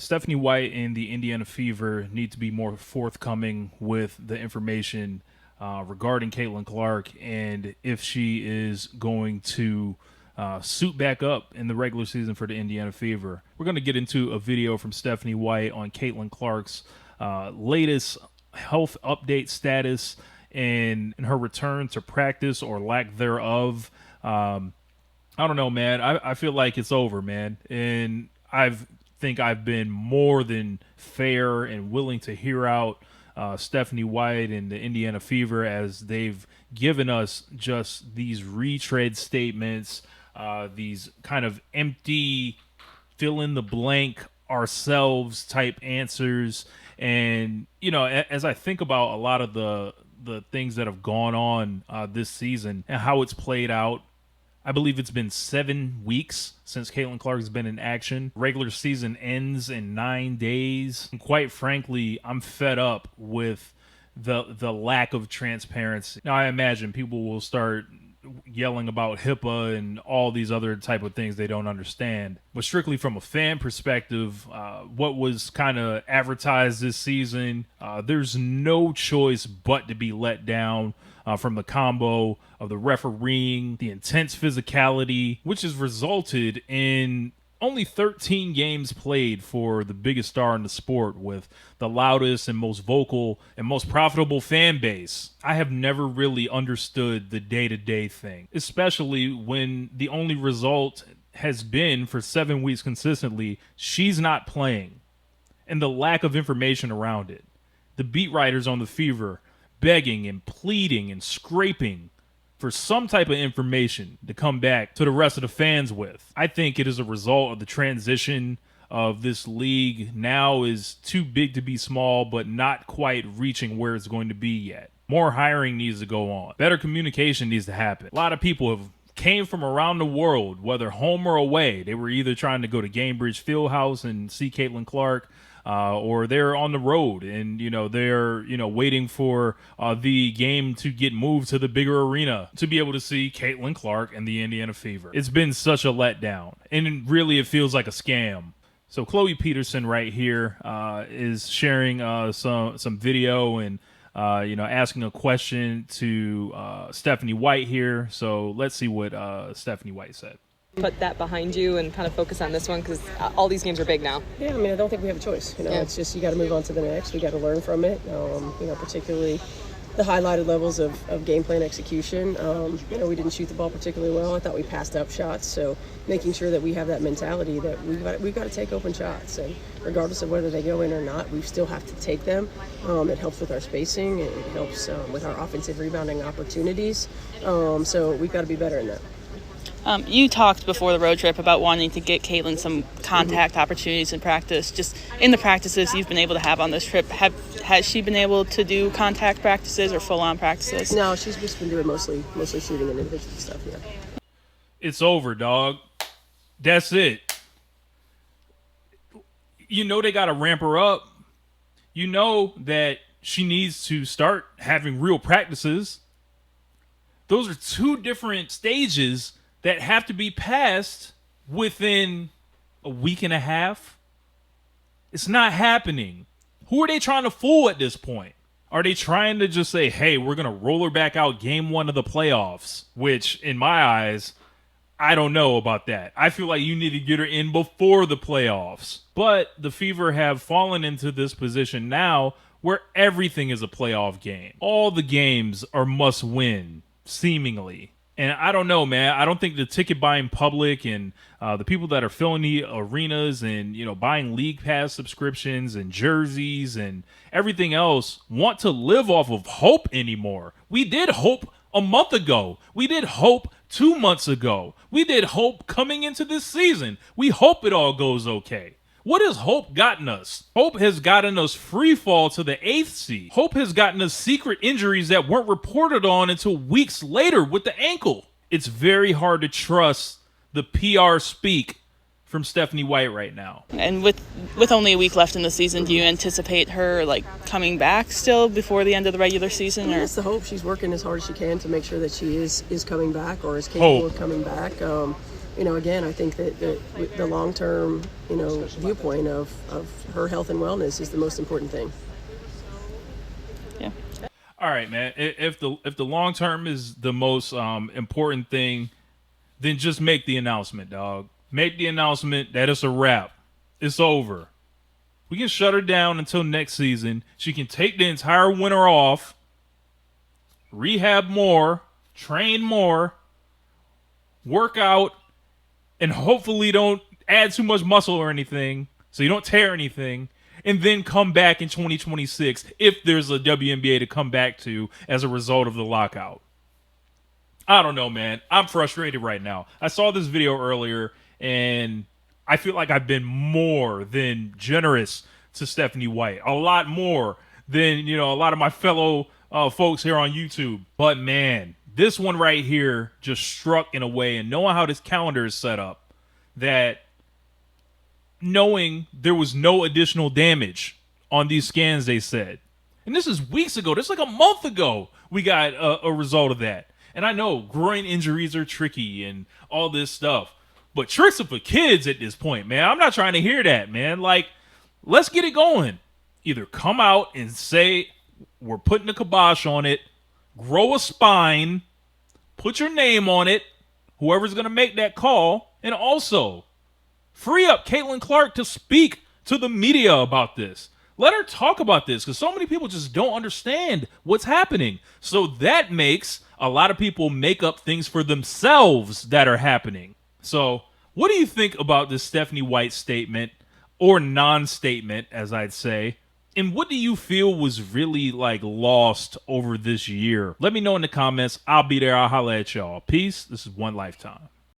Stephanie White and the Indiana Fever need to be more forthcoming with the information regarding Caitlin Clark and if she is going to suit back up in the regular season for the Indiana Fever. We're going to get into a video from Stephanie White on Caitlin Clark's latest health update status and her return to practice or lack thereof. I don't know, man. I feel like it's over, man. And think I've been more than fair and willing to hear out Stephanie White and the Indiana Fever as they've given us just these retread statements, these kind of empty, fill in the blank ourselves type answers. And, you know, as I think about a lot of the things that have gone on this season and how it's played out, I believe it's been 7 weeks since Caitlin Clark has been in action. Regular season ends in 9 days. And quite frankly, I'm fed up with the lack of transparency. Now, I imagine people will start yelling about HIPAA and all these other type of things they don't understand. But strictly from a fan perspective, what was kind of advertised this season, there's no choice but to be let down from the combo of the refereeing, the intense physicality, which has resulted in only 13 games played for the biggest star in the sport with the loudest and most vocal and most profitable fan base. I have never really understood the day-to-day thing, especially when the only result has been for 7 weeks consistently, she's not playing, and the lack of information around it. The beat writers on the Fever begging and pleading and scraping for some type of information to come back to the rest of the fans with. I think it is a result of the transition of this league now is too big to be small, but not quite reaching where it's going to be yet. More hiring needs to go on. Better communication needs to happen. A lot of people have came from around the world, whether home or away. They were either trying to go to Gainbridge Fieldhouse and see Caitlin Clark, or they're on the road and, they're, waiting for the game to get moved to the bigger arena to be able to see Caitlin Clark and the Indiana Fever. It's been such a letdown, and really it feels like a scam. So Chloe Peterson right here is sharing some video and, asking a question to Stephanie White here. So let's see what Stephanie White said. Put that behind you and kind of focus on this one because all these games are big now. Yeah, I don't think we have a choice. It's just you got to move on to the next. We got to learn from it. Particularly the highlighted levels of game plan execution. We didn't shoot the ball particularly well. I thought we passed up shots. So making sure that we have that mentality that we've got to take open shots, and regardless of whether they go in or not, we still have to take them. It helps with our spacing. It helps with our offensive rebounding opportunities. So we've got to be better in that. You talked before the road trip about wanting to get Caitlin some contact opportunities in practice. Just in the practices you've been able to have on this trip, has she been able to do contact practices or full-on practices? No, she's just been doing mostly shooting and individual stuff, yeah. It's over, dog. That's it. They got to ramp her up. That she needs to start having real practices. Those are two different stages that have to be passed within a week and a half. It's not happening. Who are they trying to fool at this point? Are they trying to just say, hey, we're going to roll her back out game 1 of the playoffs? Which, in my eyes, I don't know about that. I feel like you need to get her in before the playoffs. But the Fever have fallen into this position now where everything is a playoff game. All the games are must win, seemingly. And I don't know, man. I don't think the ticket buying public and the people that are filling the arenas and, buying league pass subscriptions and jerseys and everything else want to live off of hope anymore. We did hope a month ago. We did hope 2 months ago. We did hope coming into this season. We hope it all goes okay. What has hope gotten us? Hope has gotten us free fall to the 8th seed. Hope has gotten us secret injuries that weren't reported on until weeks later with the ankle. It's very hard to trust the PR speak from Stephanie White right now. And with only a week left in the season, do you anticipate her coming back still before the end of the regular season? That's the hope. She's working as hard as she can to make sure that she is coming back or is capable of coming back. again, I think that the long-term, viewpoint of her health and wellness is the most important thing. Yeah. All right, man. If the long term is the most important thing, then just make the announcement, dog. Make the announcement that it's a wrap. It's over. We can shut her down until next season. She can take the entire winter off, rehab more, train more, work out, and hopefully don't add too much muscle or anything so you don't tear anything, and then come back in 2026 if there's a WNBA to come back to as a result of the lockout. I don't know, man. I'm frustrated right now. I saw this video earlier, and I feel like I've been more than generous to Stephanie White. A lot more than, a lot of my fellow folks here on YouTube. But, man, this one right here just struck in a way, and knowing how this calendar is set up, that knowing there was no additional damage on these scans, they said. And this is weeks ago. This is like a month ago we got a result of that. And I know groin injuries are tricky and all this stuff, but tricks are for kids at this point, man. I'm not trying to hear that, man. Like, let's get it going. Either come out and say we're putting a kibosh on it, grow a spine, put your name on it, whoever's going to make that call, and also free up Caitlin Clark to speak to the media about this. Let her talk about this, because so many people just don't understand what's happening. So that makes a lot of people make up things for themselves that are happening. So what do you think about this Stephanie White statement, or non-statement, as I'd say? And what do you feel was really lost over this year? Let me know in the comments. I'll be there. I'll holla at y'all. Peace. This is One Lifetime.